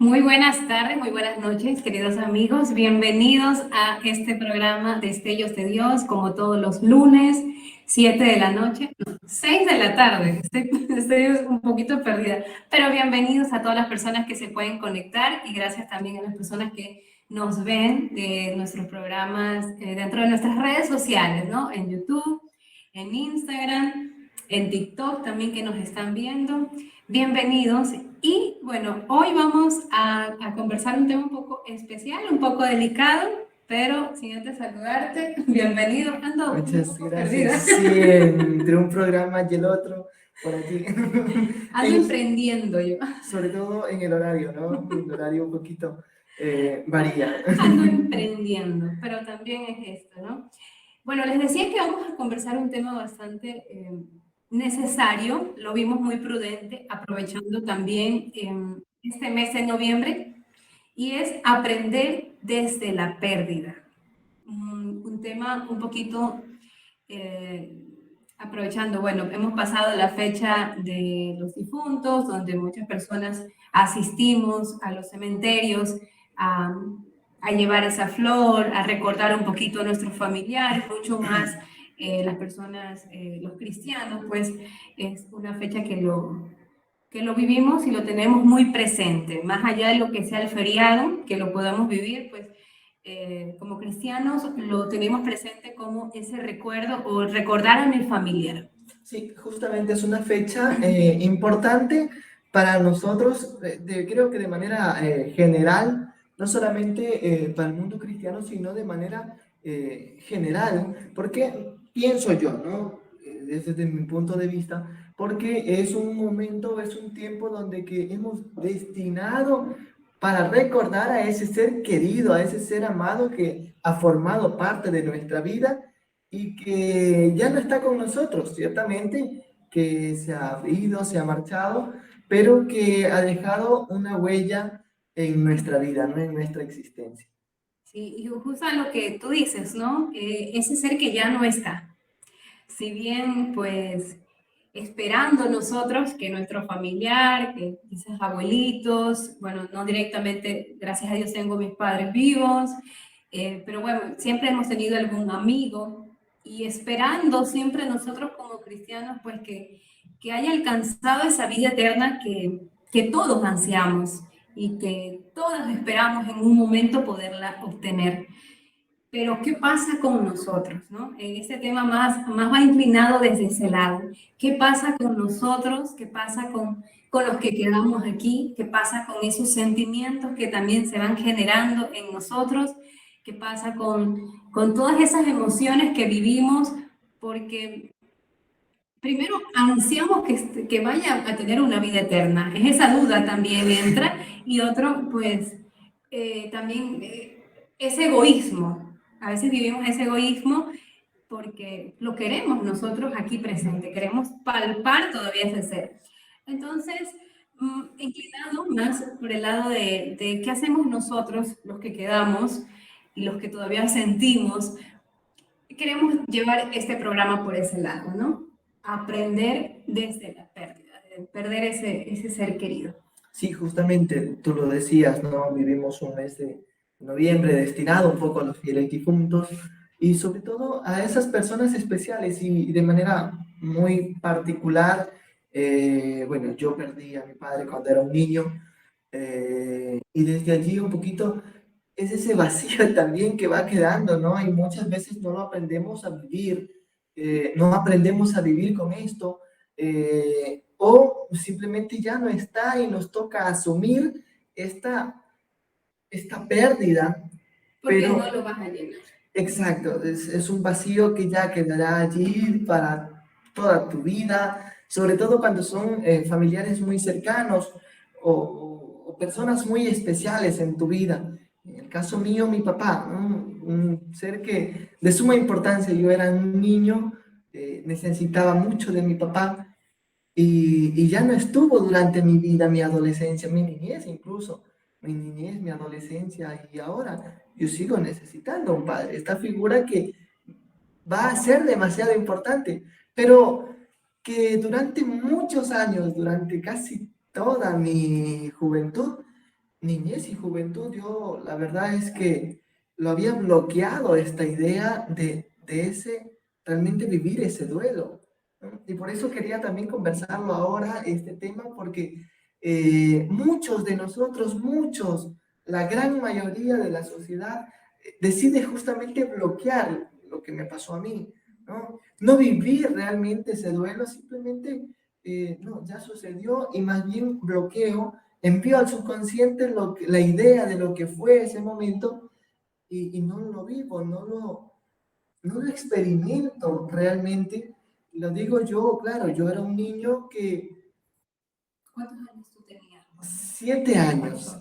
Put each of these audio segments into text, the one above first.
Muy buenas tardes, muy buenas noches, queridos amigos. Bienvenidos a este programa Destellos de Dios, como todos los lunes, 7 de la noche, no, 6 de la tarde. Estoy un poquito perdida, pero bienvenidos a todas las personas que se pueden conectar y gracias también a las personas que nos ven de nuestros programas dentro de nuestras redes sociales, ¿no? En YouTube, en Instagram, en TikTok también que nos están viendo. Bienvenidos. Y bueno, hoy vamos a conversar un tema un poco especial, un poco delicado, pero sin antes saludarte, bienvenido. Ando un Muchas poco perdida. gracias. Sí, entre un programa y el otro, por aquí. Ando emprendiendo yo. Sobre todo en el horario, ¿no? El horario un poquito varía. Ando emprendiendo, pero también es esto, ¿no? Bueno, les decía que vamos a conversar un tema bastante necesario, lo vimos muy prudente, aprovechando también este mes de noviembre, y es aprender desde la pérdida. Un tema un poquito eh, aprovechando, bueno, hemos pasado la fecha de los difuntos, donde muchas personas asistimos a los cementerios a, a llevar esa flor, a recordar un poquito a nuestros familiares, mucho más las personas, los cristianos, pues es una fecha que lo vivimos y lo tenemos muy presente, más allá de lo que sea el feriado, que lo podamos vivir, pues como cristianos lo tenemos presente como ese recuerdo o recordar a mi familiar. Sí, justamente es una fecha importante para nosotros, creo que de manera general, no solamente para el mundo cristiano, sino de manera general, porque pienso yo, ¿no? Desde mi punto de vista, porque es un momento, es un tiempo donde que hemos destinado para recordar a ese ser querido, a ese ser amado que ha formado parte de nuestra vida y que ya no está con nosotros, ciertamente, que se ha ido, se ha marchado, pero que ha dejado una huella en nuestra vida, ¿no? En nuestra existencia. Sí, y justo a lo que tú dices, ¿no? Ese ser que ya no está. Si bien, pues, esperando nosotros que nuestro familiar, que quizás abuelitos, bueno, no directamente, gracias a Dios tengo mis padres vivos, pero bueno, siempre hemos tenido algún amigo y esperando siempre nosotros como cristianos, pues que haya alcanzado esa vida eterna que todos ansiamos y que todos esperamos en un momento poderla obtener. Pero, ¿qué pasa con nosotros? ¿No? En este tema más va inclinado desde ese lado. ¿Qué pasa con nosotros? ¿Qué pasa con los que quedamos aquí? ¿Qué pasa con esos sentimientos que también se van generando en nosotros? ¿Qué pasa con todas esas emociones que vivimos? Porque primero ansiamos que vaya a tener una vida eterna. Es esa duda también entra. Y otro, pues, también ese egoísmo. A veces vivimos ese egoísmo porque lo queremos nosotros aquí presente, queremos palpar todavía ese ser. Entonces, inclinado más por el lado de qué hacemos nosotros, los que quedamos y los que todavía sentimos, queremos llevar este programa por ese lado, ¿no? Aprender desde la pérdida, de perder ese ser querido. Sí, justamente tú lo decías, ¿no? Vivimos un mes de noviembre destinado un poco a los fieles difuntos y sobre todo a esas personas especiales y de manera muy particular. Bueno, yo perdí a mi padre cuando era un niño y desde allí un poquito es ese vacío también que va quedando, ¿no? Y muchas veces no lo aprendemos a vivir, no aprendemos a vivir con esto, o simplemente ya no está y nos toca asumir esta, esta pérdida, Porque no pero lo vas a llenar. exacto, es un vacío que ya quedará allí para toda tu vida, sobre todo cuando son familiares muy cercanos o personas muy especiales en tu vida. En el caso mío, mi papá, ¿no? Un ser que de suma importancia, yo era un niño, necesitaba mucho de mi papá y ya no estuvo durante mi vida, mi adolescencia, mi niñez incluso, mi niñez, mi adolescencia y ahora yo sigo necesitando un padre, esta figura que va a ser demasiado importante, pero que durante muchos años, durante casi toda mi juventud, niñez y juventud, yo la verdad es que lo había bloqueado esta idea de ese, realmente vivir ese duelo, ¿no? Y por eso quería también conversarlo ahora, este tema, porque muchos de nosotros, muchos, la gran mayoría de la sociedad, decide justamente bloquear lo que me pasó a mí, ¿no? No vivir realmente ese duelo, simplemente, no, ya sucedió y más bien bloqueo, envío al subconsciente la idea de lo que fue ese momento y no lo vivo, no lo experimento realmente. Lo digo yo, claro, yo era un niño que ¿Cuántos años tú tenías?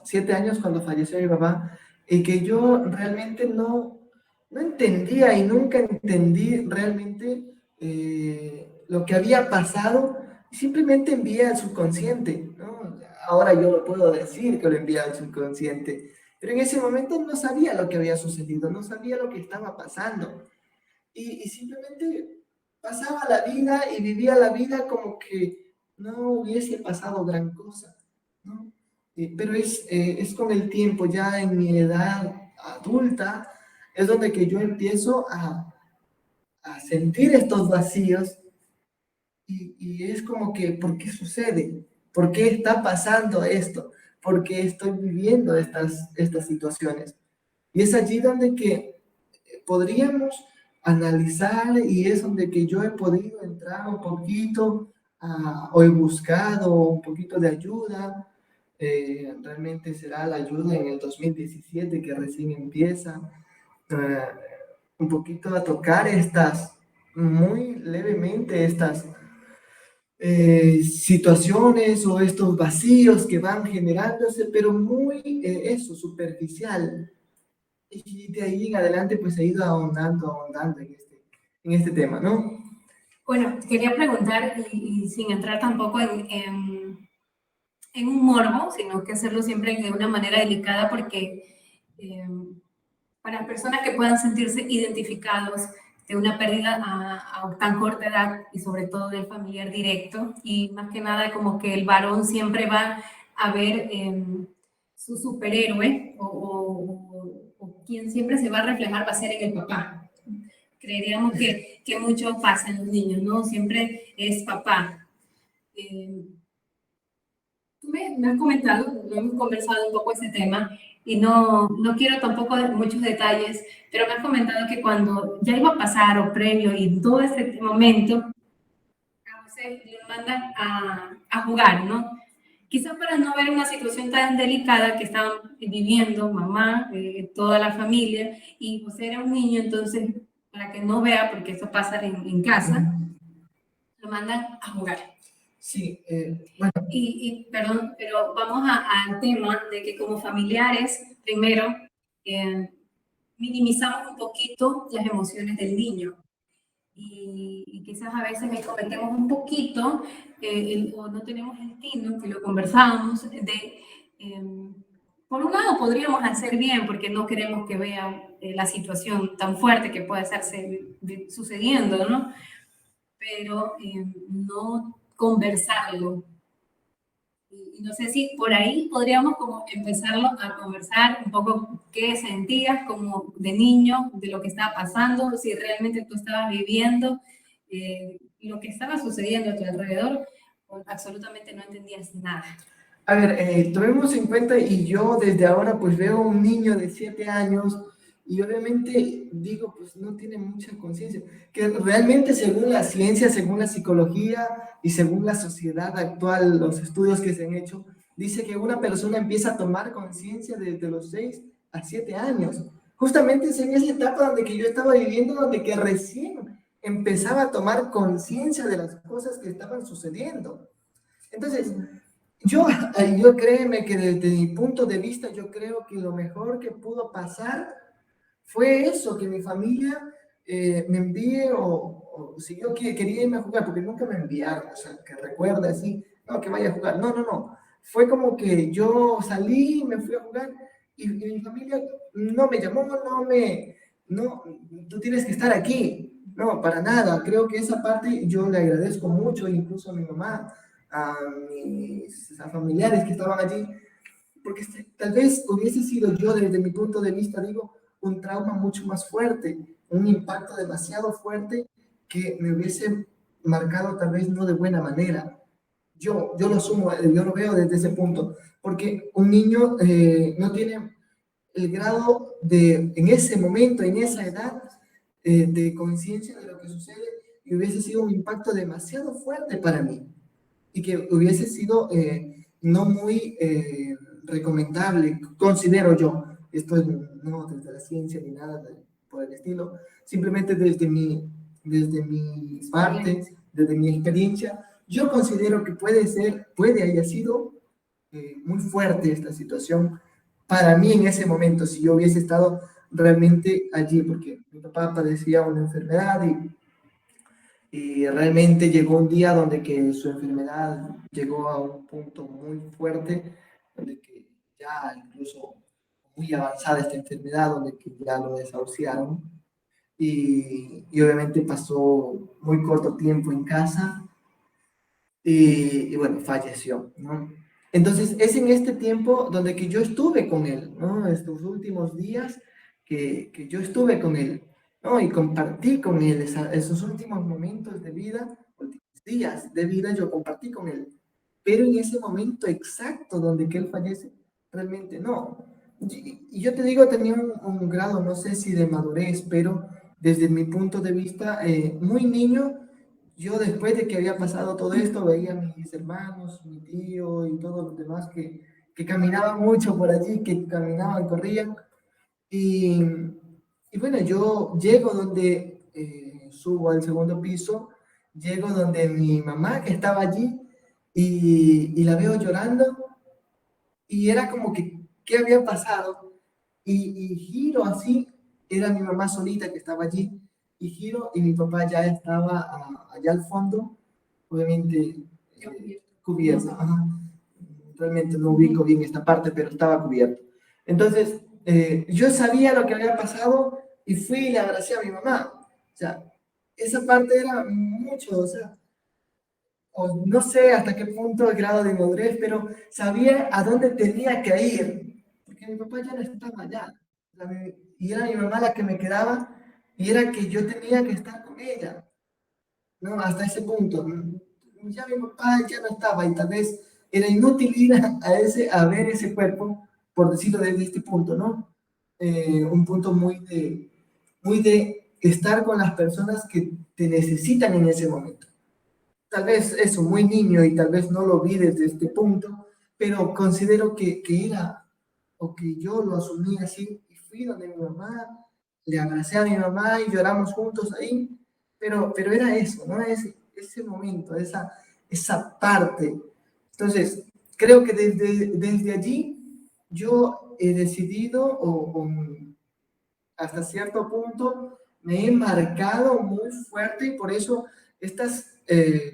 7 años cuando falleció mi papá, y que yo realmente no entendía y nunca entendí realmente lo que había pasado, y simplemente envié al subconsciente, ¿no? Ahora yo lo puedo decir que lo envié al subconsciente, pero en ese momento no sabía lo que había sucedido, no sabía lo que estaba pasando, y simplemente pasaba la vida y vivía la vida como que no hubiese pasado gran cosa, ¿no? Pero es con el tiempo, ya en mi edad adulta, es donde que yo empiezo a sentir estos vacíos y es como que, ¿por qué sucede? ¿Por qué está pasando esto? ¿Por qué estoy viviendo estas situaciones? Y es allí donde que podríamos analizar y es donde que yo he podido entrar un poquito o he buscado un poquito de ayuda. Realmente será la ayuda en el 2017 que recién empieza eh, un poquito a tocar muy levemente estas situaciones o estos vacíos que van generándose, pero muy superficial. Y de ahí en adelante, pues he ido ahondando en este tema, ¿no? Bueno, quería preguntar, y sin entrar tampoco en un morbo, sino que hacerlo siempre de una manera delicada, porque para personas que puedan sentirse identificados de una pérdida a tan corta edad y sobre todo del familiar directo, y más que nada como que el varón siempre va a ver su superhéroe o quien siempre se va a reflejar va a ser en el papá. Creeríamos que mucho pasa en los niños, ¿no? Siempre es papá. Eh, Tú me has comentado, lo hemos conversado un poco ese tema, y no quiero tampoco muchos detalles, pero me has comentado que cuando ya iba a pasar o previo y todo ese momento, a José le mandan a jugar, ¿no? Quizás para no ver una situación tan delicada que estaban viviendo mamá, toda la familia, y José era un niño, entonces, para que no vea, porque eso pasa en casa, lo mandan a jugar. Sí, bueno. Perdón, pero vamos al tema de que como familiares, primero, eh, minimizamos un poquito las emociones del niño. Y quizás a veces ahí cometemos un poquito, o no tenemos el tino, que lo conversábamos, por un lado podríamos hacer bien porque no queremos que vean la situación tan fuerte que puede estarse sucediendo, ¿no? Pero no conversarlo. Y no sé si por ahí podríamos como empezarlo a conversar un poco qué sentías como de niño, de lo que estaba pasando, si realmente tú estabas viviendo lo que estaba sucediendo a tu alrededor, o absolutamente no entendías nada. A ver, tomemos en cuenta, y yo desde ahora pues veo un niño de 7 años y obviamente digo, pues no tiene mucha conciencia, que realmente según la ciencia, según la psicología y según la sociedad actual, los estudios que se han hecho, dice que una persona empieza a tomar conciencia desde los 6 a 7 años. Justamente es en esa etapa donde que yo estaba viviendo, donde que recién empezaba a tomar conciencia de las cosas que estaban sucediendo. Entonces, yo créeme que desde mi punto de vista, yo creo que lo mejor que pudo pasar fue eso, que mi familia me envíe o si yo quería irme a jugar, porque nunca me enviaron, o sea, que recuerde así, no, que vaya a jugar, no. Fue como que yo salí, me fui a jugar y mi familia no me llamó, no, tú tienes que estar aquí. No, para nada. Creo que esa parte yo le agradezco mucho, incluso a mi mamá, a mis familiares que estaban allí, porque tal vez hubiese sido yo, desde mi punto de vista, digo, un trauma mucho más fuerte, un impacto demasiado fuerte que me hubiese marcado tal vez no de buena manera. Yo lo sumo, yo lo veo desde ese punto, porque un niño no tiene el grado de, en ese momento, en esa edad, de conciencia de lo que sucede, y hubiese sido un impacto demasiado fuerte para mí y que hubiese sido no muy recomendable, considero yo. Esto no desde la ciencia ni nada por el estilo, simplemente desde mi parte, desde mi experiencia, yo considero que puede haya sido muy fuerte esta situación para mí en ese momento, si yo hubiese estado realmente allí, porque mi papá padecía una enfermedad y realmente llegó un día donde que su enfermedad llegó a un punto muy fuerte, donde que ya incluso muy avanzada esta enfermedad, donde que ya lo desahuciaron y obviamente pasó muy corto tiempo en casa y bueno, falleció, ¿no? Entonces es en este tiempo donde que yo estuve con él, ¿no? Estos últimos días que yo estuve con él, ¿no? Y compartí con él esos últimos momentos de vida, últimos días de vida, yo compartí con él. Pero en ese momento exacto donde que él fallece, realmente no. Y yo te digo, tenía un grado, no sé si de madurez, pero desde mi punto de vista, muy niño, yo después de que había pasado todo esto, veía a mis hermanos, mi tío y todos los demás que caminaban mucho por allí, que caminaban, corrían. Y, y bueno, yo llego donde, subo al segundo piso, llego donde mi mamá que estaba allí y la veo llorando y era como que, ¿qué había pasado? Y giro así, era mi mamá solita que estaba allí, y giro y mi papá ya estaba allá al fondo, obviamente cubierto. Ajá. Realmente no ubico bien esta parte, pero estaba cubierto. Entonces, yo sabía lo que había pasado y fui y le abracé a mi mamá. O sea, esa parte era mucho, o sea, o no sé hasta qué punto el grado de madurez, pero sabía a dónde tenía que ir, porque mi papá ya no estaba allá, y era mi mamá la que me quedaba, y era que yo tenía que estar con ella, ¿no? Hasta ese punto. Ya mi papá ya no estaba, y tal vez era inútil ir a ver ese cuerpo, por decirlo desde este punto, ¿no? Un punto muy de estar con las personas que te necesitan en ese momento. Tal vez eso, muy niño y tal vez no lo vi desde este punto, pero considero que era, o que yo lo asumí así, y fui donde mi mamá, le abracé a mi mamá y lloramos juntos ahí, pero era eso, ¿no? Ese momento, esa parte. Entonces, creo que desde allí yo he decidido, o hasta cierto punto me he marcado muy fuerte y por eso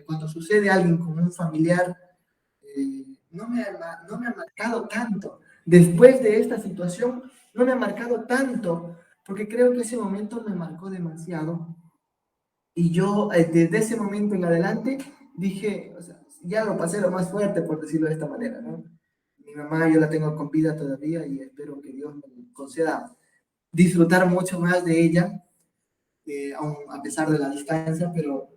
cuando sucede alguien con un familiar, no me ha marcado tanto. Después de esta situación, no me ha marcado tanto, porque creo que ese momento me marcó demasiado. Y yo, desde ese momento en adelante, dije, o sea, ya lo pasé lo más fuerte, por decirlo de esta manera, ¿no? Mi mamá yo la tengo con vida todavía y espero que Dios me conceda disfrutar mucho más de ella, aún a pesar de la distancia, pero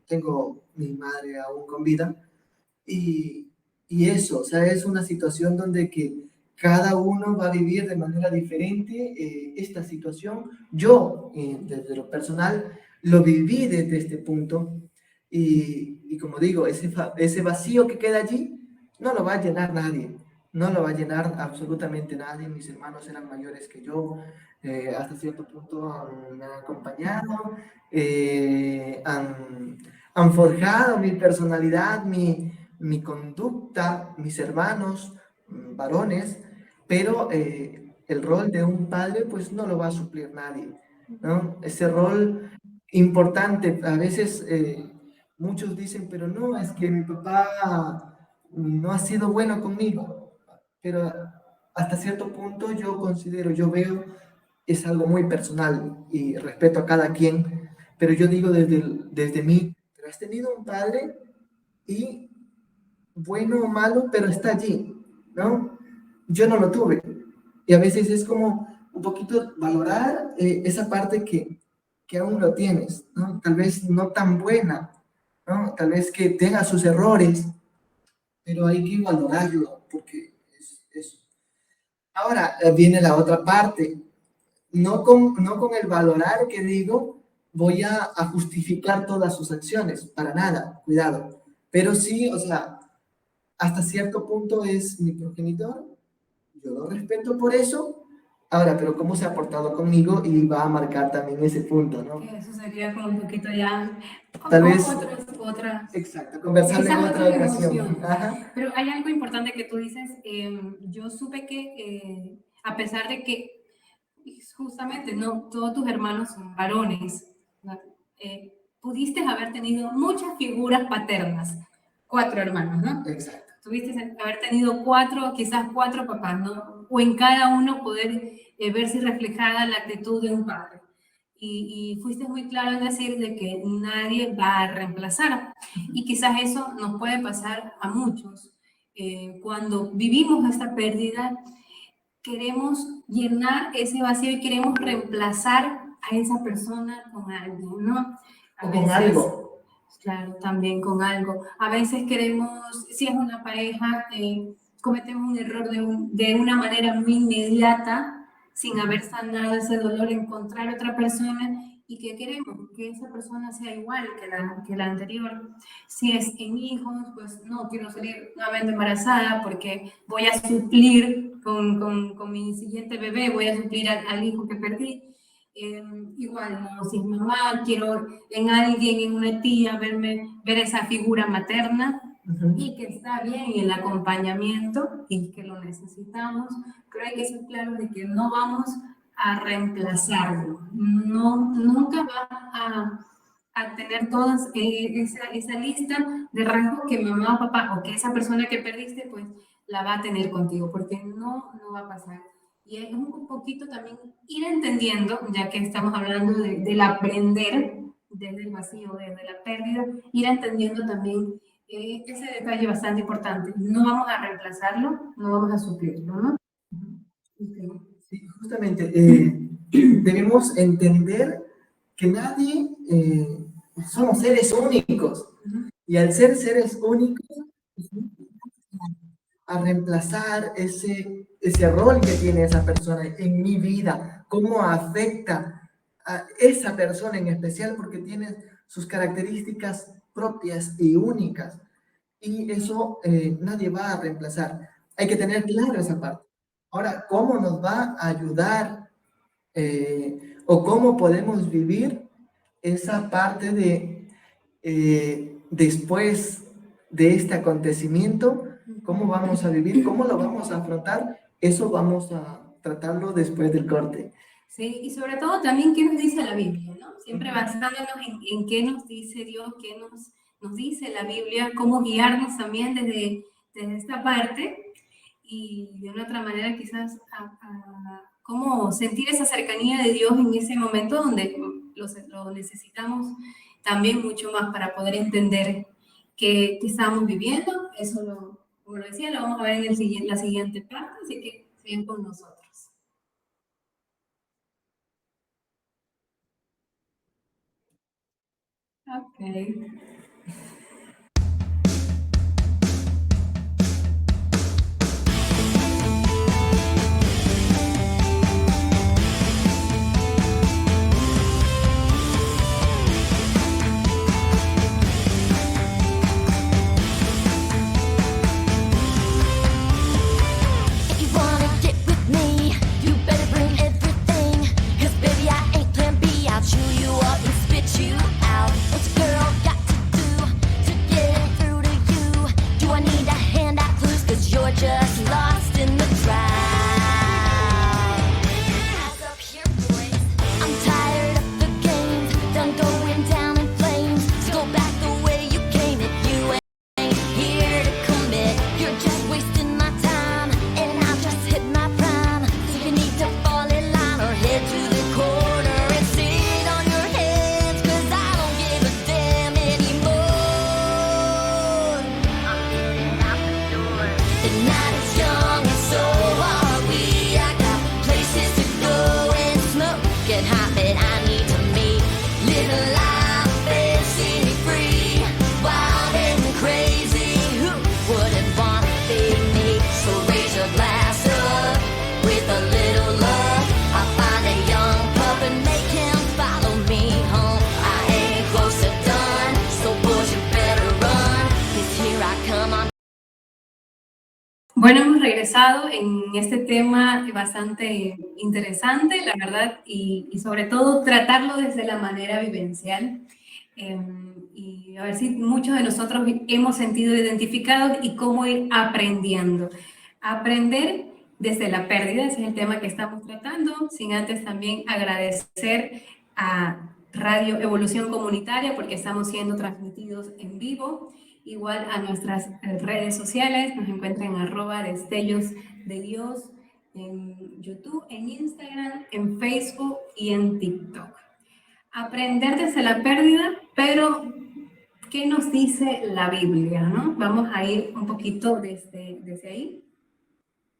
tengo mi madre aún con vida. Y, y eso, o sea, es una situación donde que cada uno va a vivir de manera diferente esta situación. Yo, desde lo personal, lo viví desde este punto y como digo, ese vacío que queda allí no lo va a llenar nadie, no lo va a llenar absolutamente nadie. Mis hermanos eran mayores que yo, hasta cierto punto me han acompañado, han forjado mi personalidad, mi conducta, mis hermanos, varones, pero el rol de un padre pues no lo va a suplir nadie, ¿no? Ese rol importante, a veces muchos dicen, pero no, es que mi papá no ha sido bueno conmigo, pero hasta cierto punto yo considero, yo veo, es algo muy personal y respeto a cada quien, pero yo digo desde mí, pero has tenido un padre y bueno o malo, pero está allí, ¿no? yo no lo tuve. Y a veces es como un poquito valorar esa parte que aún lo tienes, ¿no? Tal vez no tan buena, ¿no? Tal vez que tenga sus errores, pero hay que valorarlo porque es eso. Ahora viene la otra parte. No con el valorar que digo, voy a justificar todas sus acciones, para nada, cuidado. Pero sí, o sea, hasta cierto punto es mi progenitor, yo lo respeto por eso. Ahora, pero cómo se ha portado conmigo y va a marcar también ese punto, ¿no? Que eso sería como un poquito ya, Tal vez, otras, exacto, conversarlo en quizás otra otras ocasión. emociones. Ajá, Pero hay algo importante que tú dices, yo supe que a pesar de que justamente no todos tus hermanos son varones, ¿no? Pudiste haber tenido muchas figuras paternas, 4 hermanos, ¿no? exacto. Tuviste haber tenido 4, quizás 4 papás, ¿no? O en cada uno poder verse reflejada la actitud de un padre. Y fuiste muy claro en decir de que nadie va a reemplazar. Y quizás eso nos puede pasar a muchos. Cuando vivimos esta pérdida, queremos llenar ese vacío y queremos reemplazar a esa persona con alguien, ¿no? A O con veces, algo. claro, también con algo. A veces queremos, si es una pareja, cometemos un error de una manera muy inmediata, sin haber sanado ese dolor, encontrar otra persona y que queremos que esa persona sea igual que la anterior. Si es en hijos, pues no quiero salir nuevamente embarazada porque voy a suplir con mi siguiente bebé, voy a suplir al hijo que perdí. Igual, ¿no? Si es mamá, quiero en alguien, en una tía, ver esa figura materna y que está bien el acompañamiento y que lo necesitamos, pero hay que ser claros de que no vamos a reemplazarlo. No, nunca va a tener todas esa lista de rasgos que mamá o papá o que esa persona que perdiste, pues la va a tener contigo, porque no va a pasar. Y es un poquito también ir entendiendo, ya que estamos hablando del aprender desde el vacío, desde la pérdida, ir entendiendo también ese detalle bastante importante. No vamos a reemplazarlo, no vamos a suplirlo, ¿no? Okay. Sí, justamente, debemos entender que nadie, somos seres únicos. Y al ser seres únicos, a reemplazar ese rol que tiene esa persona en mi vida, cómo afecta a esa persona en especial, porque tiene sus características propias y únicas. Y eso nadie va a reemplazar. Hay que tener claro esa parte. Ahora, ¿cómo nos va a ayudar o cómo podemos vivir esa parte de después de este acontecimiento? ¿Cómo vamos a vivir? ¿Cómo lo vamos a afrontar? Eso vamos a tratarlo después del corte. Sí, y sobre todo también qué nos dice la Biblia, ¿no? Siempre basándonos en qué nos dice Dios, qué nos dice la Biblia, cómo guiarnos también desde esta parte y de una otra manera quizás cómo sentir esa cercanía de Dios en ese momento donde lo necesitamos también mucho más para poder entender qué estamos viviendo. Eso, como lo decía, lo vamos a ver en la siguiente parte, así que sigan con nosotros. Okay. If you wanna get with me, you better bring everything. 'Cause baby, I ain't plan B. I'll chew you up and spit you out. What's a girl got to Bueno, hemos regresado en este tema bastante interesante, la verdad, y sobre todo tratarlo desde la manera vivencial. Y a ver si muchos de nosotros hemos sentido identificados y cómo ir aprendiendo. Aprender desde la pérdida, ese es el tema que estamos tratando, sin antes también agradecer a Radio Evolución Comunitaria porque estamos siendo transmitidos en vivo. Igual a nuestras redes sociales, nos encuentran en @destellos de Dios, en YouTube, en Instagram, en Facebook y en TikTok. Aprender desde la pérdida, pero ¿qué nos dice la Biblia? ¿No? Vamos a ir un poquito desde ahí.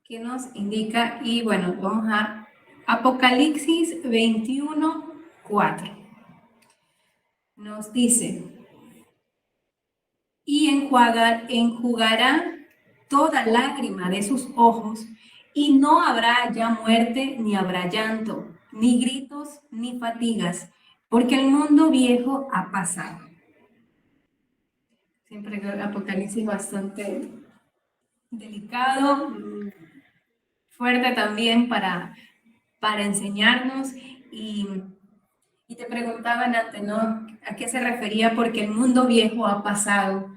¿Qué nos indica? Y bueno, vamos a Apocalipsis 21:4. Nos dice, y enjugará toda lágrima de sus ojos, y no habrá ya muerte, ni habrá llanto, ni gritos, ni fatigas, porque el mundo viejo ha pasado. Siempre el Apocalipsis bastante delicado, fuerte también para enseñarnos, y te preguntaban antes, ¿no? ¿A qué se refería? Porque el mundo viejo ha pasado.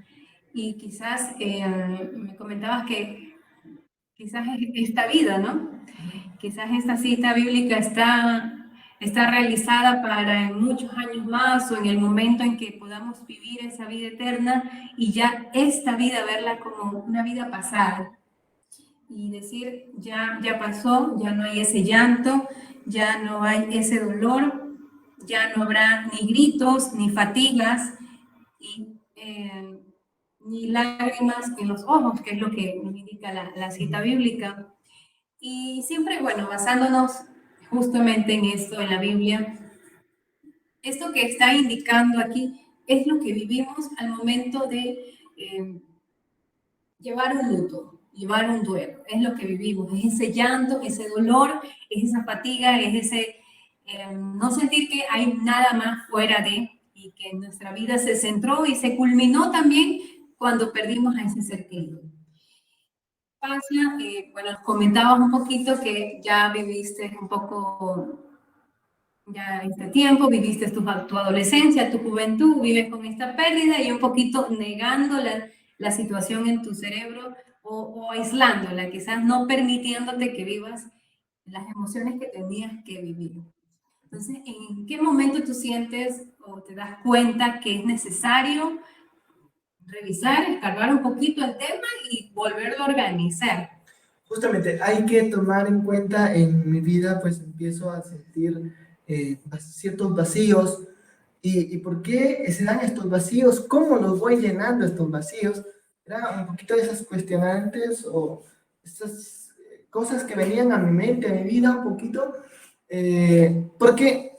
Y quizás me comentabas que quizás esta vida, ¿no? Quizás esta cita bíblica está realizada para en muchos años más o en el momento en que podamos vivir esa vida eterna y ya esta vida verla como una vida pasada y decir, ya pasó, ya no hay ese llanto, ya no hay ese dolor, ya no habrá ni gritos, ni fatigas, y, ni lágrimas en los ojos, que es lo que nos indica la cita bíblica. Y siempre, bueno, basándonos justamente en esto, en la Biblia, esto que está indicando aquí es lo que vivimos al momento de llevar un luto, llevar un duelo, es lo que vivimos, es ese llanto, ese dolor, es esa fatiga, es ese no sentir que hay nada más fuera de, y que nuestra vida se centró y se culminó también cuando perdimos a ese ser querido. Pasa, bueno, comentabas un poquito que ya viviste un poco, ya este tiempo, viviste tu adolescencia, tu juventud, vives con esta pérdida y un poquito negando la situación en tu cerebro o aislándola, quizás no permitiéndote que vivas las emociones que tenías que vivir. Entonces, ¿en qué momento tú sientes o te das cuenta que es necesario revisar, escarbar un poquito el tema y volverlo a organizar? Justamente, hay que tomar en cuenta en mi vida, pues empiezo a sentir ciertos vacíos. ¿Y por qué se dan estos vacíos? ¿Cómo los voy llenando estos vacíos? Era un poquito de esas cuestionantes o esas cosas que venían a mi mente, a mi vida un poquito, porque,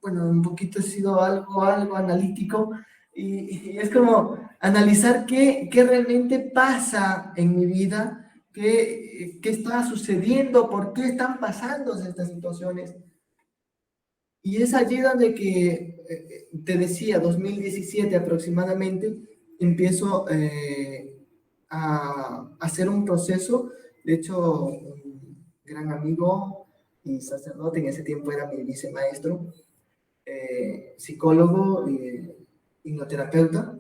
bueno, un poquito he sido algo analítico y es como analizar qué realmente pasa en mi vida, qué está sucediendo, por qué están pasando estas situaciones. Y es allí donde que, te decía, 2017 aproximadamente, empiezo a hacer un proceso. De hecho, un gran amigo y sacerdote, en ese tiempo era mi vicemaestro, psicólogo y hipnoterapeuta.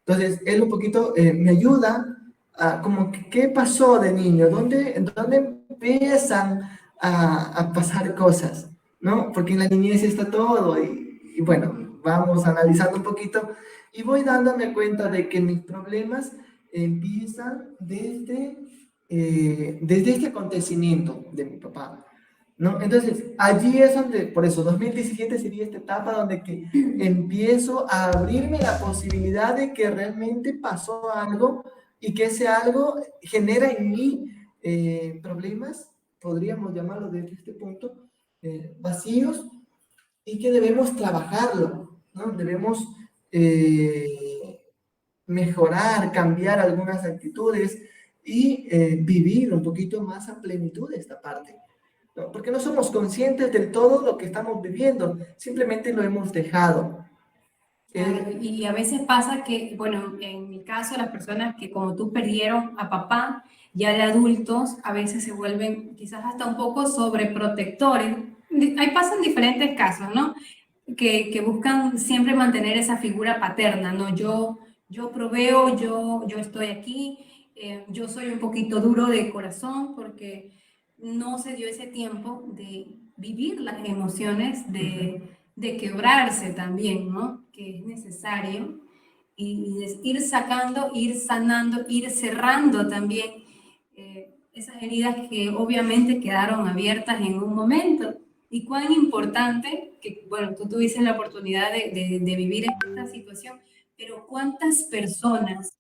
Entonces, él un poquito me ayuda a como que, qué pasó de niño, dónde empiezan a pasar cosas, ¿no? Porque en la niñez está todo y bueno, vamos analizando un poquito y voy dándome cuenta de que mis problemas empiezan desde este acontecimiento de mi papá, ¿no? Entonces, allí es donde, por eso, 2017 sería esta etapa donde que empiezo a abrirme la posibilidad de que realmente pasó algo y que ese algo genera en mí problemas, podríamos llamarlo desde este punto, vacíos, y que debemos trabajarlo, ¿no? Debemos mejorar, cambiar algunas actitudes y vivir un poquito más a plenitud esta parte. ¿No? Porque no somos conscientes de todo lo que estamos viviendo, simplemente lo hemos dejado. Claro, y a veces pasa que, bueno, en mi caso, las personas que como tú perdieron a papá, ya de adultos a veces se vuelven quizás hasta un poco sobreprotectores. Ahí pasan diferentes casos, ¿no? Que buscan siempre mantener esa figura paterna, ¿no? Yo proveo, yo estoy aquí, yo soy un poquito duro de corazón porque no se dio ese tiempo de vivir las emociones, de quebrarse también, ¿no? Que es necesario y de ir sacando, ir sanando, ir cerrando también esas heridas que obviamente quedaron abiertas en un momento. Y cuán importante, que bueno, tú tuviste la oportunidad de vivir esta situación, pero cuántas personas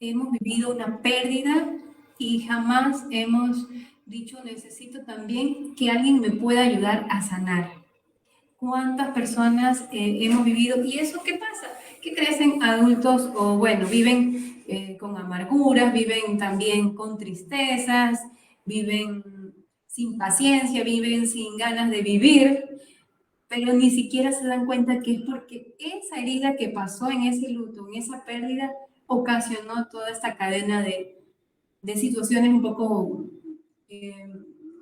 hemos vivido una pérdida y jamás hemos dicho, necesito también que alguien me pueda ayudar a sanar. ¿Cuántas personas hemos vivido? ¿Y eso qué pasa? Que crecen adultos o bueno, viven con amarguras, viven también con tristezas, viven sin paciencia, viven sin ganas de vivir, pero ni siquiera se dan cuenta que es porque esa herida que pasó en ese luto, en esa pérdida, ocasionó toda esta cadena de situaciones un poco eh,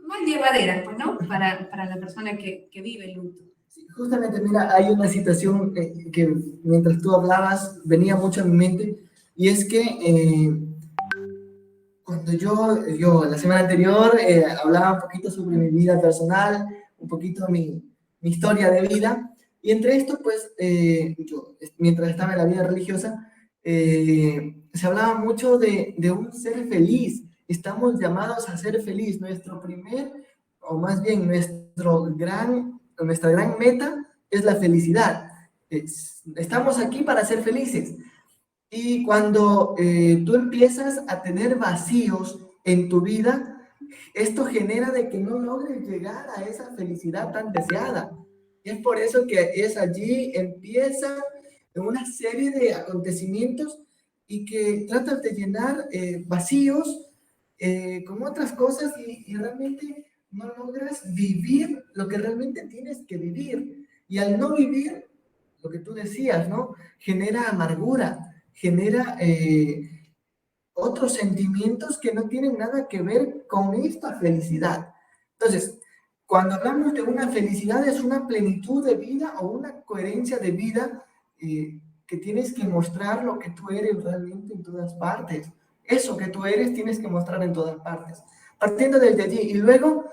mal llevaderas, pues, ¿no? Para la persona que vive el luto. Sí, justamente, mira, hay una situación que mientras tú hablabas venía mucho a mi mente, y es que cuando yo la semana anterior hablaba un poquito sobre mi vida personal, un poquito mi historia de vida, y entre esto, pues, yo, mientras estaba en la vida religiosa, se hablaba mucho de un ser feliz. Estamos llamados a ser feliz. O más bien, nuestra gran meta es la felicidad. Estamos aquí para ser felices. Y cuando tú empiezas a tener vacíos en tu vida, esto genera de que no logres llegar a esa felicidad tan deseada. Y es por eso que es allí empieza una serie de acontecimientos y que tratas de llenar vacíos con otras cosas y realmente no logras vivir lo que realmente tienes que vivir. Y al no vivir, lo que tú decías, ¿no? Genera amargura, genera otros sentimientos que no tienen nada que ver con esta felicidad. Entonces, cuando hablamos de una felicidad es una plenitud de vida o una coherencia de vida que tienes que mostrar lo que tú eres realmente en todas partes. Eso que tú eres tienes que mostrar en todas partes. Partiendo desde allí. Y luego,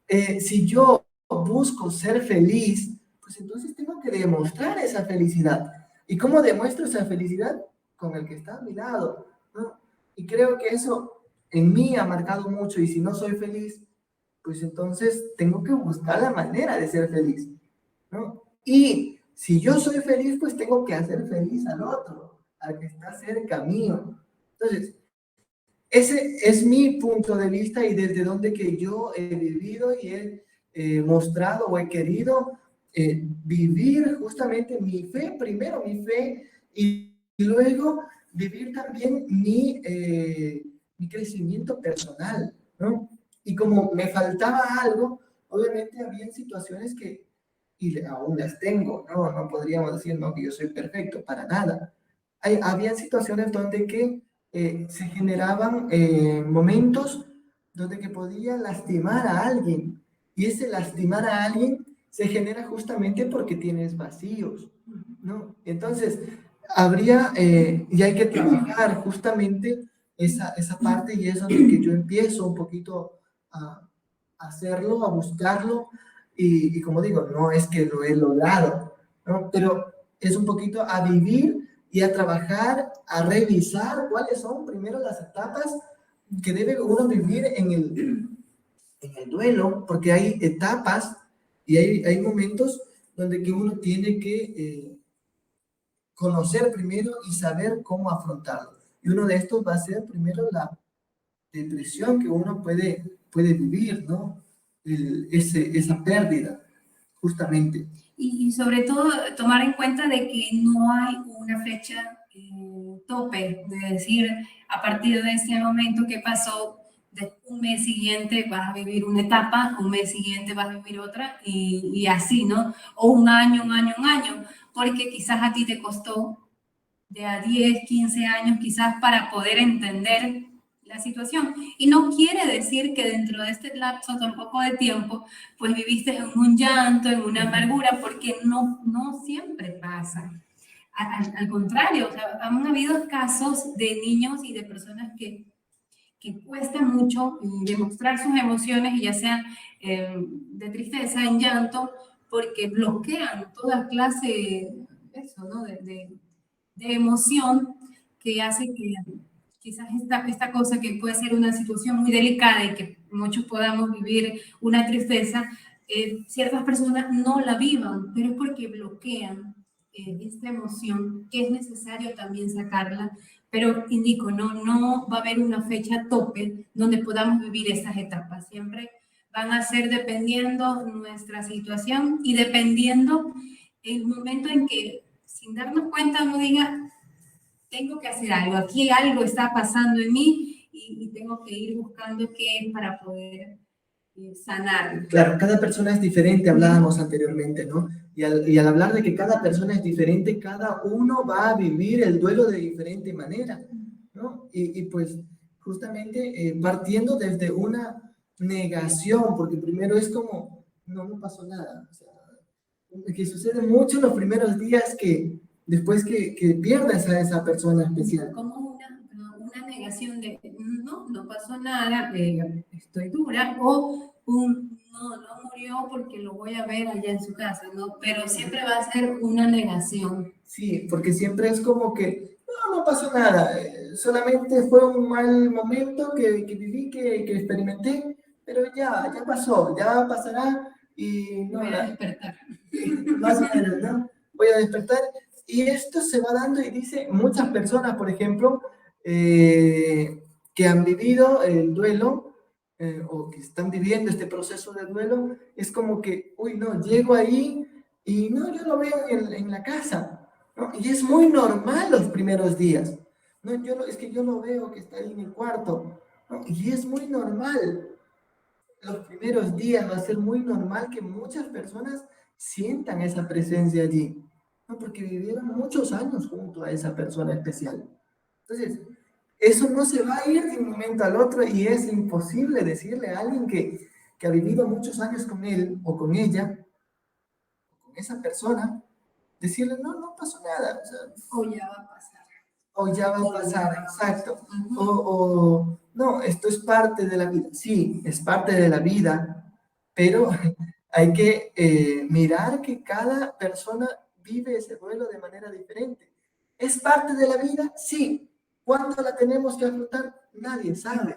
si yo busco ser feliz, pues entonces tengo que demostrar esa felicidad. ¿Y cómo demuestro esa felicidad? Con el que está a mi lado, ¿no? Y creo que eso en mí ha marcado mucho, y si no soy feliz, pues entonces tengo que buscar la manera de ser feliz, ¿no? Y si yo soy feliz, pues tengo que hacer feliz al otro, al que está cerca mío. Entonces, ese es mi punto de vista y desde donde que yo he vivido y he mostrado o he querido vivir justamente mi fe, primero mi fe y luego vivir también mi crecimiento personal, ¿no? Y como me faltaba algo, obviamente había situaciones que, y aún las tengo, ¿no? No podríamos decir, no, que yo soy perfecto, para nada. Había situaciones donde que se generaban momentos donde que podía lastimar a alguien. Y ese lastimar a alguien se genera justamente porque tienes vacíos, ¿no? Entonces, y hay que trabajar justamente esa parte, y es donde que yo empiezo un poquito a hacerlo, a buscarlo, y como digo, no es que lo he logrado, ¿no? Pero es un poquito a vivir y a trabajar, a revisar cuáles son primero las etapas que debe uno vivir en el duelo, porque hay etapas y hay momentos donde que uno tiene que conocer primero y saber cómo afrontarlo. Y uno de estos va a ser primero la depresión que uno puede vivir, ¿no? Esa pérdida, justamente. Y sobre todo tomar en cuenta de que no hay una fecha tope, de decir, a partir de ese momento que pasó, de un mes siguiente vas a vivir una etapa, un mes siguiente vas a vivir otra, y así, ¿no? O un año, porque quizás a ti te costó de a 10, 15 años, quizás para poder entender la situación. Y no quiere decir que dentro de este lapso tampoco de tiempo, pues viviste en un llanto, en una amargura, porque no siempre pasa. Al contrario, o sea, han habido casos de niños y de personas que cuesta mucho demostrar sus emociones, y ya sean de tristeza, en llanto, porque bloquean toda clase eso, ¿no? de emoción que hace que quizás esta cosa que puede ser una situación muy delicada y que muchos podamos vivir una tristeza, ciertas personas no la vivan, pero es porque bloquean esta emoción que es necesario también sacarla. Pero indico, no va a haber una fecha tope donde podamos vivir estas etapas. Siempre van a ser dependiendo nuestra situación y dependiendo el momento en que, sin darnos cuenta, uno diga, tengo que hacer algo, aquí algo está pasando en mí y tengo que ir buscando qué es para poder sanar. Claro, cada persona es diferente, hablábamos anteriormente, ¿no? Y al hablar de que cada persona es diferente, cada uno va a vivir el duelo de diferente manera, ¿no? Y pues justamente partiendo desde una negación, porque primero es como, no pasó nada. O sea, que sucede mucho en los primeros días que después que pierdes a esa persona especial. Como una negación de no pasó nada, estoy dura, o no murió porque lo voy a ver allá en su casa, ¿no? Pero siempre va a ser una negación. Sí, porque siempre es como que no pasó nada, solamente fue un mal momento que viví, que experimenté, pero ya pasó, ya pasará y no, Voy a despertar. más o menos, ¿no? Voy a despertar. Y esto se va dando y dice muchas personas, por ejemplo, que han vivido el duelo o que están viviendo este proceso de duelo, es como que, uy, no, llego ahí y no, yo lo veo en la casa, ¿no? Y es muy normal los primeros días. No, es que yo lo veo que está ahí en el cuarto, ¿no? Y es muy normal. Los primeros días va a ser muy normal que muchas personas sientan esa presencia allí, ¿no? Porque vivieron muchos años junto a esa persona especial. Entonces, eso no se va a ir de un momento al otro y es imposible decirle a alguien que ha vivido muchos años con él o con ella, con esa persona, decirle, no pasó nada. O ya va a pasar. O ya va a pasar, exacto. O, no, esto es parte de la vida. Sí, es parte de la vida, pero hay que mirar que cada persona vive ese duelo de manera diferente. ¿Es parte de la vida? Sí. ¿Cuándo la tenemos que afrontar? Nadie sabe.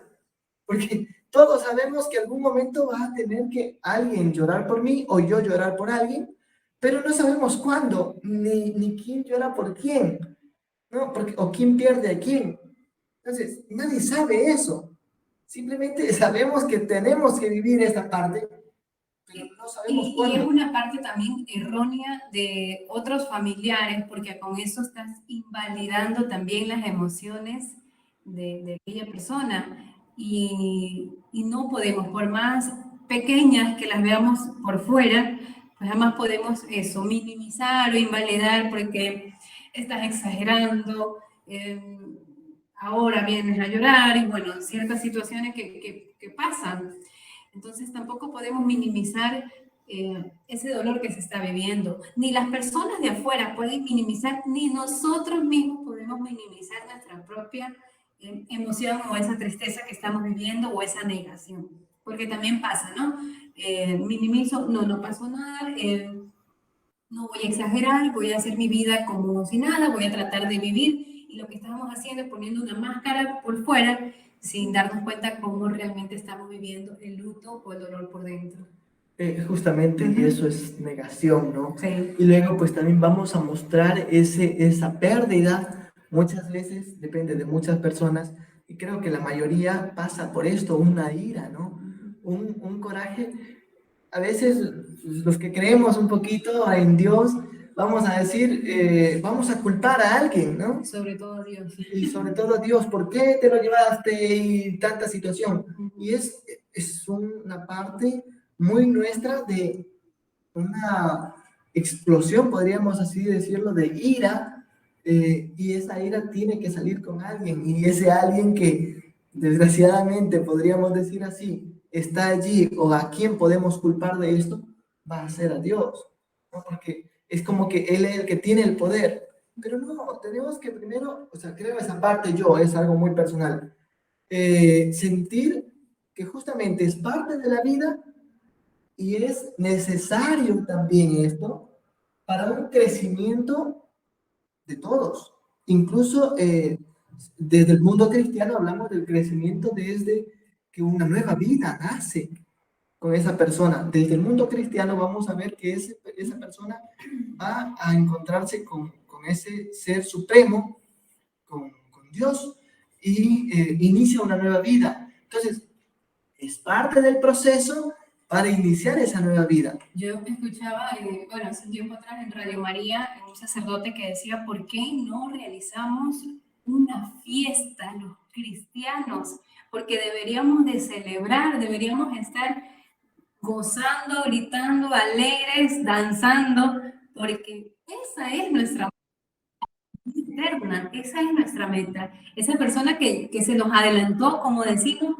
Porque todos sabemos que algún momento va a tener que alguien llorar por mí o yo llorar por alguien, pero no sabemos cuándo, ni quién llora por quién, ¿no? Porque, o quién pierde a quién. Entonces, nadie sabe eso. Simplemente sabemos que tenemos que vivir esta parte, pero no sabemos cuándo. Y es una parte también errónea de otros familiares, porque con eso estás invalidando también las emociones de aquella persona. Y no podemos, por más pequeñas que las veamos por fuera, pues jamás podemos eso, minimizar o invalidar porque estás exagerando, ahora vienes a llorar, y bueno, ciertas situaciones que pasan. Entonces tampoco podemos minimizar ese dolor que se está viviendo. Ni las personas de afuera pueden minimizar, ni nosotros mismos podemos minimizar nuestra propia emoción o esa tristeza que estamos viviendo o esa negación. Porque también pasa, ¿no? Minimizo, no pasó nada, no voy a exagerar, voy a hacer mi vida como si nada, voy a tratar de vivir. Y lo que estamos haciendo es poniendo una máscara por fuera sin darnos cuenta cómo realmente estamos viviendo el luto o el dolor por dentro. Justamente, y eso es negación, ¿no? Sí. Y luego pues también vamos a mostrar esa pérdida, muchas veces, depende de muchas personas, y creo que la mayoría pasa por esto, una ira, ¿no? Un coraje. A veces los que creemos un poquito en Dios, vamos a decir, vamos a culpar a alguien, ¿no? Sobre todo Dios. Y sobre todo Dios, ¿por qué te lo llevaste y tanta situación? Y es una parte muy nuestra de una explosión, podríamos así decirlo, de ira, y esa ira tiene que salir con alguien, y ese alguien que desgraciadamente podríamos decir así, está allí o a quién podemos culpar de esto, va a ser a Dios, ¿no? Porque es como que Él es el que tiene el poder. Pero no, tenemos que primero, o sea, creo esa parte yo, es algo muy personal, sentir que justamente es parte de la vida y es necesario también esto para un crecimiento de todos. Incluso desde el mundo cristiano hablamos del crecimiento desde que una nueva vida nace con esa persona. Desde el mundo cristiano vamos a ver que esa persona va a encontrarse con ese ser supremo, con Dios, y inicia una nueva vida. Entonces, es parte del proceso para iniciar esa nueva vida. Yo escuchaba, bueno, hace un tiempo atrás en Radio María, un sacerdote que decía, ¿por qué no realizamos una fiesta los cristianos? Porque deberíamos de celebrar, deberíamos estar gozando, gritando, alegres, danzando, porque esa es nuestra meta eterna, esa es nuestra meta. Esa persona que se nos adelantó, como decimos,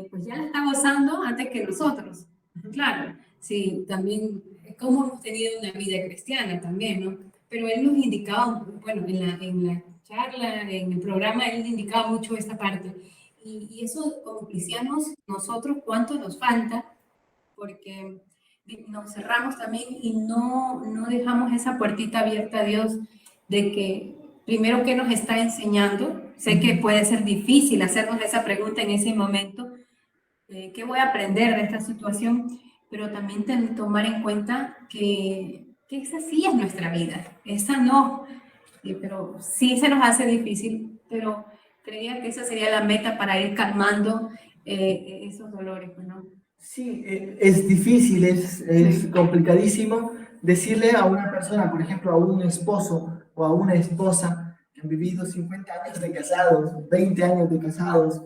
pues ya la está gozando antes que nosotros. Claro, sí, también, como hemos tenido una vida cristiana también, ¿no? Pero él nos indicaba, bueno, en la charla, en el programa, él indicaba mucho esta parte. Y eso, como cristianos, nosotros, ¿cuánto nos falta? Porque nos cerramos también y no dejamos esa puertita abierta a Dios de que primero que nos está enseñando. Sé que puede ser difícil hacernos esa pregunta en ese momento, ¿qué voy a aprender de esta situación? Pero también tomar en cuenta que esa sí es nuestra vida, esa no. Pero sí se nos hace difícil, pero creía que esa sería la meta para ir calmando esos dolores, ¿no? Sí, es difícil, es Sí. complicadísimo decirle a una persona, por ejemplo, a un esposo o a una esposa que han vivido 50 años de casados, 20 años de casados,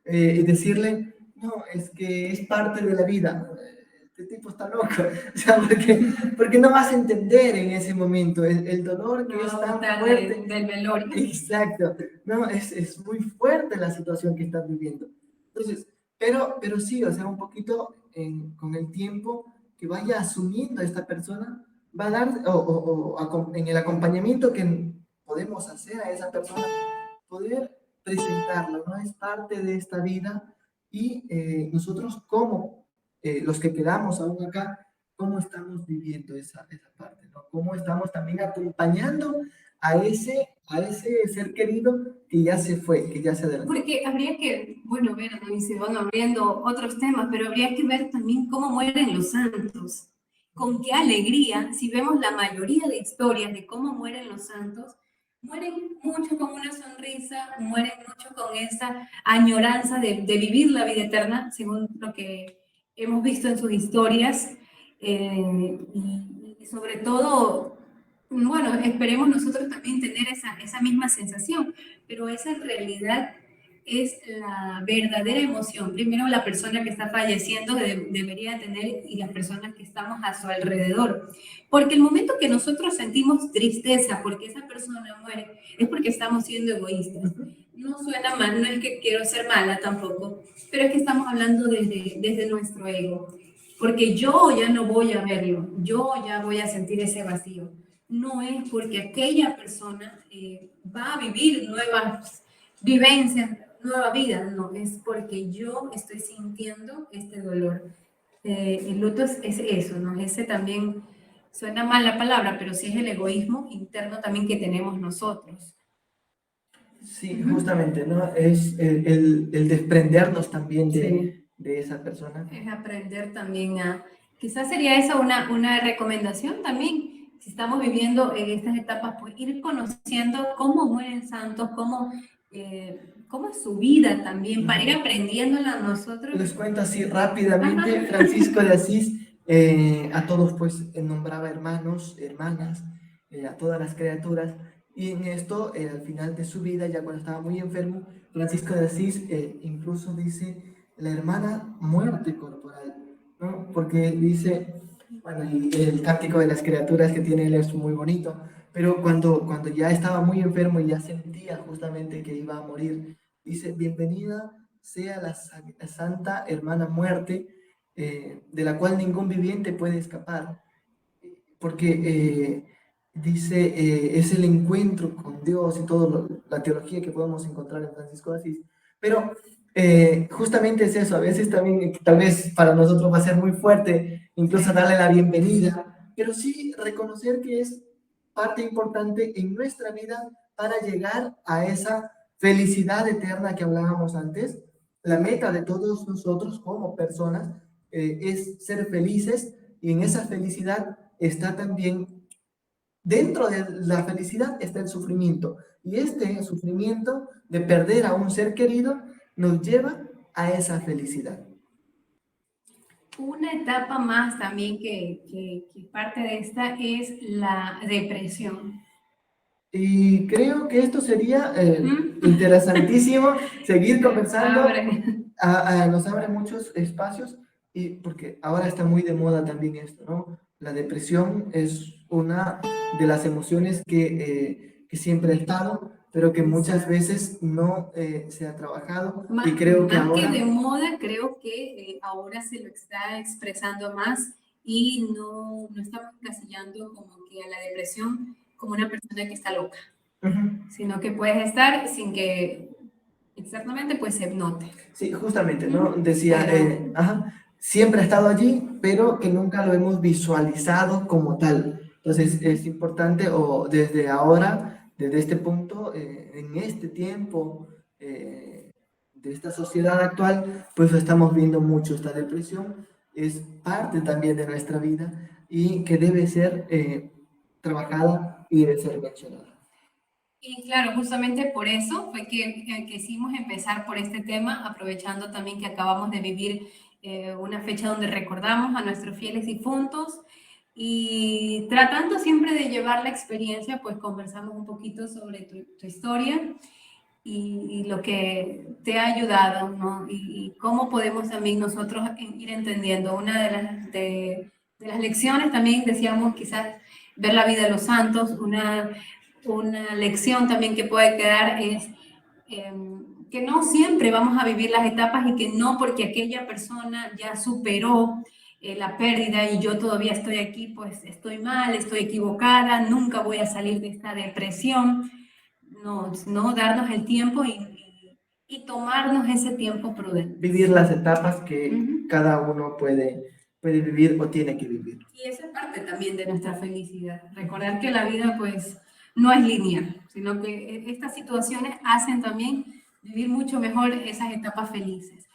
y decirle, no, es que es parte de la vida. Este tipo está loco, o sea, porque no vas a entender en ese momento el dolor que es tan fuerte. Del velorio. Exacto, no, es muy fuerte la situación que estás viviendo. Entonces, pero sí, o sea, un poquito con el tiempo que vaya asumiendo esta persona, va a dar, en el acompañamiento que podemos hacer a esa persona, poder presentarla, ¿no? Es parte de esta vida y nosotros como los que quedamos aún acá, cómo estamos viviendo esa parte, ¿no? Cómo estamos también acompañando a ese ser querido que ya se fue, que ya se adelantó. Porque habría que, bueno, ver, y se van abriendo otros temas, pero habría que ver también cómo mueren los santos. Con qué alegría, si vemos la mayoría de historias de cómo mueren los santos, mueren mucho con una sonrisa, mueren mucho con esa añoranza de vivir la vida eterna, según lo que hemos visto en sus historias, y sobre todo, bueno, esperemos nosotros también tener esa misma sensación, pero esa en realidad es la verdadera emoción. Primero, la persona que está falleciendo debería tener y las personas que estamos a su alrededor. Porque el momento que nosotros sentimos tristeza porque esa persona muere, es porque estamos siendo egoístas. No suena mal, no es que quiero ser mala tampoco, pero es que estamos hablando desde nuestro ego. Porque yo ya no voy a verlo, yo ya voy a sentir ese vacío. No es porque aquella persona va a vivir nuevas vivencias, nueva vida, no, es porque yo estoy sintiendo este dolor. El luto es eso, ¿no? Ese también suena mal la palabra, pero sí es el egoísmo interno también que tenemos nosotros. Sí, justamente, ¿no? Es el desprendernos también de esa persona. Es aprender también quizás sería esa una recomendación también, si estamos viviendo en estas etapas, pues ir conociendo cómo mueren santos, cómo es su vida también, para ir aprendiéndola nosotros. Les cuento así rápidamente, Ajá. Francisco de Asís a todos pues nombraba hermanos, hermanas, a todas las criaturas, y en esto, al final de su vida, ya cuando estaba muy enfermo, Francisco de Asís incluso dice la hermana muerte corporal, ¿no? Porque dice, bueno, y el cántico de las criaturas que tiene él es muy bonito, pero cuando ya estaba muy enfermo y ya sentía justamente que iba a morir, dice, bienvenida sea la Santa Hermana Muerte, de la cual ningún viviente puede escapar, porque dice, es el encuentro con Dios y toda la teología que podemos encontrar en Francisco de Asís. Pero justamente es eso, a veces también, tal vez para nosotros va a ser muy fuerte, incluso darle la bienvenida, pero sí reconocer que es parte importante en nuestra vida para llegar a esa felicidad eterna que hablábamos antes. La meta de todos nosotros como personas es ser felices, y en esa felicidad está también, dentro de la felicidad está el sufrimiento, y este sufrimiento de perder a un ser querido nos lleva a esa felicidad. Una etapa más también que parte de esta es la depresión. Y creo que esto sería ¿Mm? interesantísimo seguir conversando. Abre. Nos abre muchos espacios, y porque ahora está muy de moda también esto, ¿no? La depresión es una de las emociones que siempre ha estado, pero que muchas veces no se ha trabajado, y creo que Más que ahora... de moda, creo que ahora se lo está expresando más y no estamos encasillando como que a la depresión como una persona que está loca, Ujú. sino que puedes estar sin que exactamente pues se note. Sí, justamente, ¿no? Decía, Pero- siempre ha estado allí, pero que nunca lo hemos visualizado como tal. Entonces es importante, o desde ahora, desde este punto, en este tiempo de esta sociedad actual, pues lo estamos viendo mucho. Esta depresión es parte también de nuestra vida, y que debe ser trabajada y debe ser mencionada. Y claro, justamente por eso fue que quisimos empezar por este tema, aprovechando también que acabamos de vivir una fecha donde recordamos a nuestros fieles difuntos y tratando siempre de llevar la experiencia, pues conversamos un poquito sobre tu historia y lo que te ha ayudado, ¿no? Y cómo podemos también nosotros ir entendiendo. Una de las lecciones también decíamos quizás ver la vida de los santos, una lección también que puede quedar es que no siempre vamos a vivir las etapas y que no porque aquella persona ya superó la pérdida y yo todavía estoy aquí, pues estoy mal, estoy equivocada, nunca voy a salir de esta depresión. No darnos el tiempo y tomarnos ese tiempo prudente. Vivir las etapas que Ujú. cada uno puede vivir o tiene que vivir. Y esa es parte también de nuestra felicidad. Recordar que la vida pues no es lineal, sino que estas situaciones hacen también vivir mucho mejor esas etapas felices.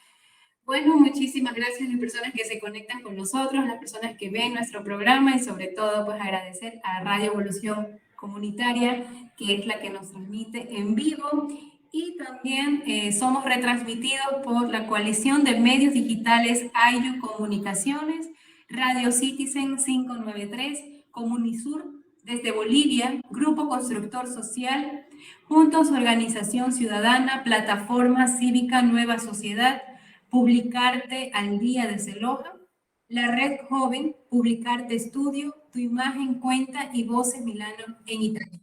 Bueno, muchísimas gracias a las personas que se conectan con nosotros, las personas que ven nuestro programa y sobre todo pues agradecer a Radio Evolución Comunitaria, que es la que nos transmite en vivo, y también somos retransmitidos por la coalición de medios digitales AYU Comunicaciones, Radio Citizen 593, Comunisur desde Bolivia, Grupo Constructor Social, Juntos Organización Ciudadana, Plataforma Cívica Nueva Sociedad, Publicarte al Día de Celoja, la Red Joven, Publicarte Estudio, Tu Imagen Cuenta y Voces Milano en Italia.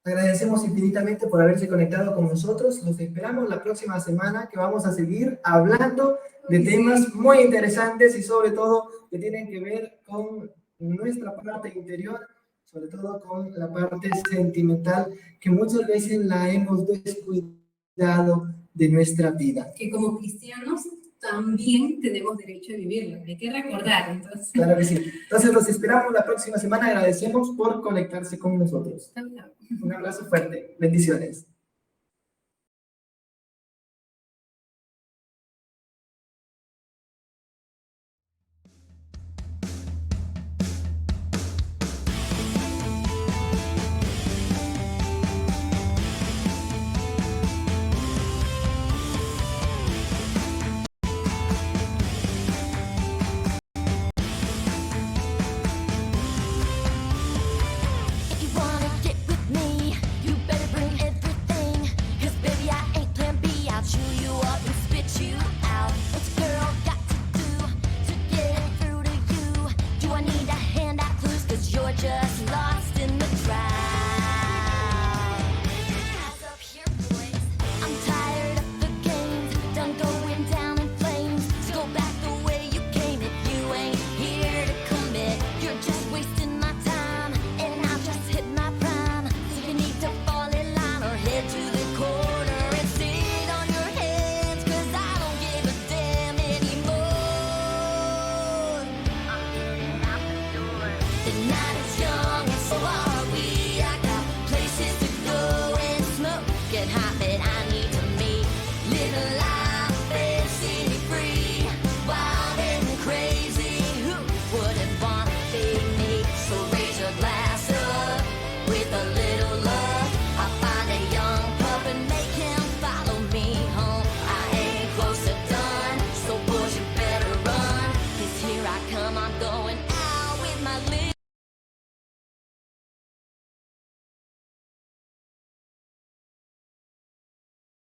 Agradecemos infinitamente por haberse conectado con nosotros. Los esperamos la próxima semana, que vamos a seguir hablando de temas muy interesantes y sobre todo que tienen que ver con nuestra parte interior, sobre todo con la parte sentimental, que muchas veces la hemos descuidado de nuestra vida. Que como cristianos también tenemos derecho a vivirlo, hay que recordar. Entonces, Claro que sí. Entonces los esperamos la próxima semana. Agradecemos por conectarse con nosotros. Un abrazo fuerte. Bendiciones.